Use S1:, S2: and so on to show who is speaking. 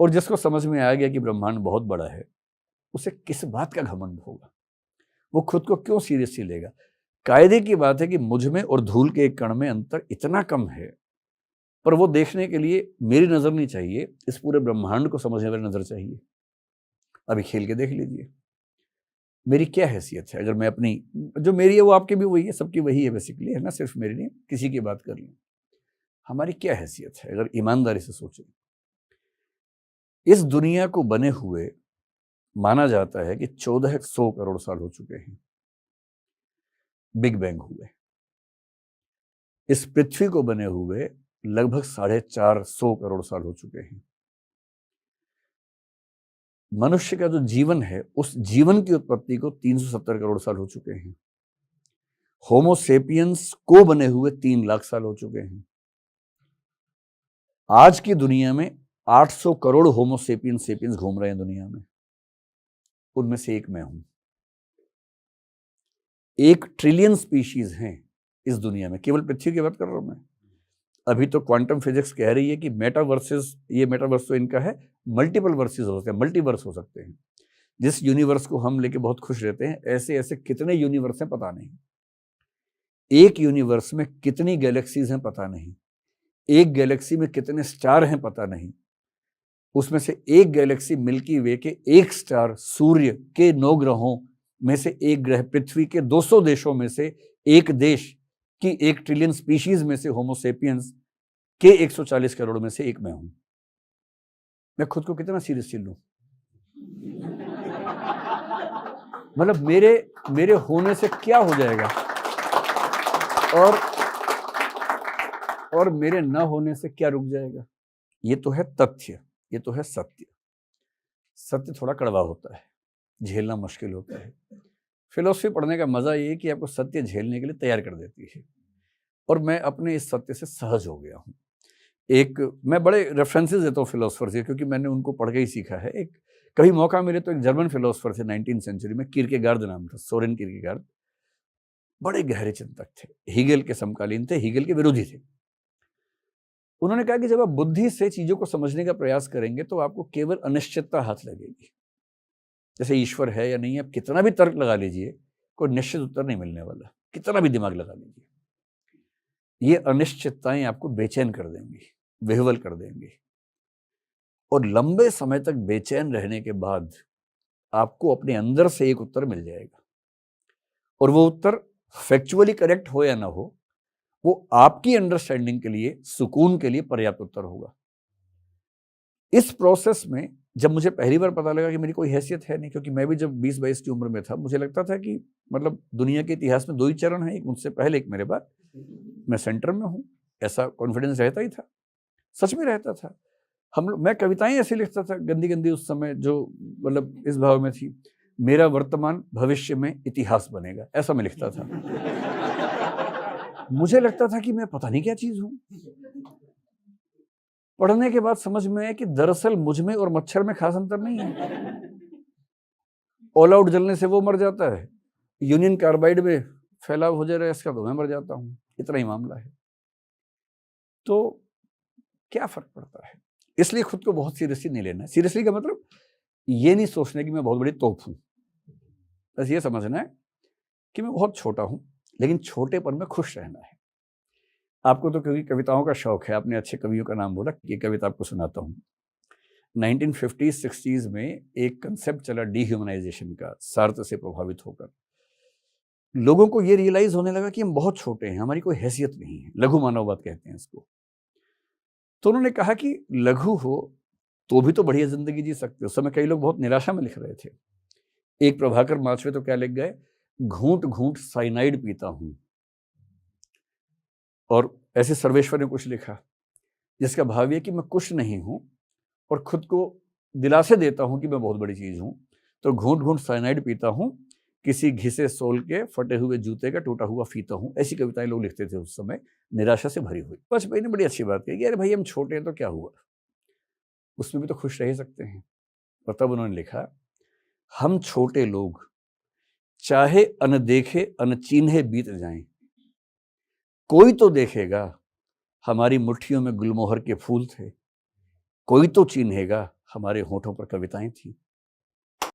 S1: और जिसको समझ में आ गया कि ब्रह्मांड बहुत बड़ा है, उसे किस बात का घमंड होगा? वो खुद को क्यों सीरियसली लेगा? कायदे की बात है कि मुझ में और धूल के एक कण में अंतर इतना कम है, पर वो देखने के लिए मेरी नजर नहीं चाहिए, इस पूरे ब्रह्मांड को समझने वाली नजर चाहिए। अभी खेल के देख लीजिए, मेरी क्या हैसियत है? अगर मैं अपनी, जो मेरी है वो आपकी भी वही है, सबकी वही है बेसिकली, है ना, सिर्फ मेरी नहीं, किसी की बात कर लें। हमारी क्या हैसियत है अगर ईमानदारी से सोचें? इस दुनिया को बने हुए माना जाता है कि 1400 करोड़ साल हो चुके हैं, बिग बैंग हुए। इस पृथ्वी को बने हुए लगभग 450 करोड़ साल हो चुके हैं। मनुष्य का जो जीवन है, उस जीवन की उत्पत्ति को 370 करोड़ साल हो चुके हैं। होमो सेपियंस को बने हुए 3 लाख साल हो चुके हैं। आज की दुनिया में 800 करोड़ होमो सेपियंस घूम रहे हैं दुनिया में, उनमें से एक मैं हूं। 1 ट्रिलियन स्पीशीज हैं इस दुनिया में, केवल पृथ्वी की बात कर रहा हूं मैं। अभी तो क्वांटम फिजिक्स कह रही है कि मेटावर्सेस, ये मेटावर्स तो इनका है, मल्टीपल वर्सेस हो सकते हैं, मल्टीवर्स हो सकते हैं। जिस यूनिवर्स को हम लेके बहुत खुश रहते हैं, ऐसे ऐसे कितने यूनिवर्स हैं पता नहीं। एक यूनिवर्स में कितनी गैलेक्सीज हैं पता नहीं। एक गैलेक्सी में कितने स्टार हैं पता नहीं। उसमें से एक गैलेक्सी मिल्की वे के एक स्टार, सूर्य के 9 ग्रहों में से एक ग्रह, पृथ्वी के 200 देशों में से एक देश की 1 ट्रिलियन स्पीशीज में से होमो सेपियंस के 140 करोड़ में से एक मैं हूं। मैं खुद को कितना सीरियसली लूं? मतलब मेरे होने से क्या हो जाएगा और मेरे न होने से क्या रुक जाएगा? ये तो है तथ्य, ये तो है सत्य। सत्य थोड़ा कड़वा होता है, झेलना मुश्किल होता है। फिलॉसफी पढ़ने का मजा ये है कि आपको सत्य झेलने के लिए तैयार कर देती है, और मैं अपने इस सत्य से सहज हो गया हूं। मैं बड़े रेफरेंसेस देता हूँ फिलोसफर से, क्योंकि मैंने उनको पढ़ के ही सीखा है। कभी मौका मिले तो एक जर्मन फिलोसफर थे 19वीं सेंचुरी में, किरकेगार्ड नाम था, सोरेन किरकेगार्ड। बड़े गहरे चिंतक थे, हीगल के समकालीन थे, हीगल के विरोधी थे। उन्होंने कहा कि जब आप बुद्धि से चीजों को समझने का प्रयास करेंगे तो आपको केवल अनिश्चितता हाथ लगेगी। जैसे ईश्वर है या नहीं, आप कितना भी तर्क लगा लीजिए, कोई निश्चित उत्तर नहीं मिलने वाला, कितना भी दिमाग लगा लीजिए। ये अनिश्चितताएं आपको बेचैन कर देंगी, विह्वल कर देंगी, और लंबे समय तक बेचैन रहने के बाद आपको अपने अंदर से एक उत्तर मिल जाएगा, और वो उत्तर फैक्चुअली करेक्ट हो या ना हो, वो आपकी अंडरस्टैंडिंग के लिए, सुकून के लिए पर्याप्त उत्तर होगा। इस प्रोसेस में जब मुझे पहली बार पता लगा कि मेरी कोई हैसियत है नहीं, क्योंकि मैं भी जब 20-22 की उम्र में था, मुझे लगता था कि मतलब दुनिया के इतिहास में 2 ही चरण हैं, एक मुझसे पहले, एक मेरे बाद, मैं सेंटर में हूँ। ऐसा कॉन्फिडेंस रहता ही था, सच में रहता था। मैं कविताएं ऐसे लिखता था गंदी गंदी उस समय, जो मतलब इस भाव में थी, मेरा वर्तमान भविष्य में इतिहास बनेगा, ऐसा मैं लिखता था। मुझे लगता था कि मैं पता नहीं क्या चीज हूं। पढ़ने के बाद समझ में आया कि दरअसल मुझ में और मच्छर में खास अंतर नहीं है। ऑल आउट जलने से वो मर जाता है, यूनियन कार्बाइड में फैलाव हो जाए इसका तो मैं मर जाता हूं, इतना ही मामला है। तो क्या फर्क पड़ता है? इसलिए खुद को बहुत सीरियसली नहीं लेना है। सीरियसली का मतलब ये नहीं सोचना कि मैं बहुत बड़ी तोप हूं, बस ये समझना है कि मैं बहुत छोटा हूं, लेकिन छोटेपन में खुश रहना है। आपको तो क्योंकि कविताओं का शौक है, आपने अच्छे कवियों का नाम बोला, ये कविता आपको सुनाता हूँ। 1950s-60s में एक कंसेप्ट चला डीह्यूमनाइजेशन का, सार्त्र से प्रभावित होकर लोगों को ये रियलाइज होने लगा कि हम बहुत छोटे हैं, हमारी कोई हैसियत नहीं है, लघु मानववाद कहते हैं इसको। तो उन्होंने कहा कि लघु हो तो भी तो बढ़िया जिंदगी जी सकते हो। उस समय कई लोग बहुत निराशा में लिख रहे थे। एक प्रभाकर माछवे तो क्या लिख गए, घूंट घूंट साइनाइड पीता हूं। और ऐसे सर्वेश्वर ने कुछ लिखा जिसका भाव है कि मैं कुछ नहीं हूं और खुद को दिलासे देता हूं कि मैं बहुत बड़ी चीज हूं, तो घूंट घूंट साइनाइड पीता हूं, किसी घिसे सोल के फटे हुए जूते का टूटा हुआ फीता हूं। ऐसी कविताएं लोग लिखते थे उस समय, निराशा से भरी हुई। वाजपेयी ने बड़ी अच्छी बात कही, अरे भाई हम छोटे हैं तो क्या हुआ, उसमें भी तो खुश रह सकते हैं। और तब उन्होंने लिखा, हम छोटे लोग चाहे अनदेखे अनचिन्हे बीत जाएं, कोई तो देखेगा हमारी मुट्ठियों में गुलमोहर के फूल थे, कोई तो चिन्हेगा हमारे होठों पर कविताएं थी।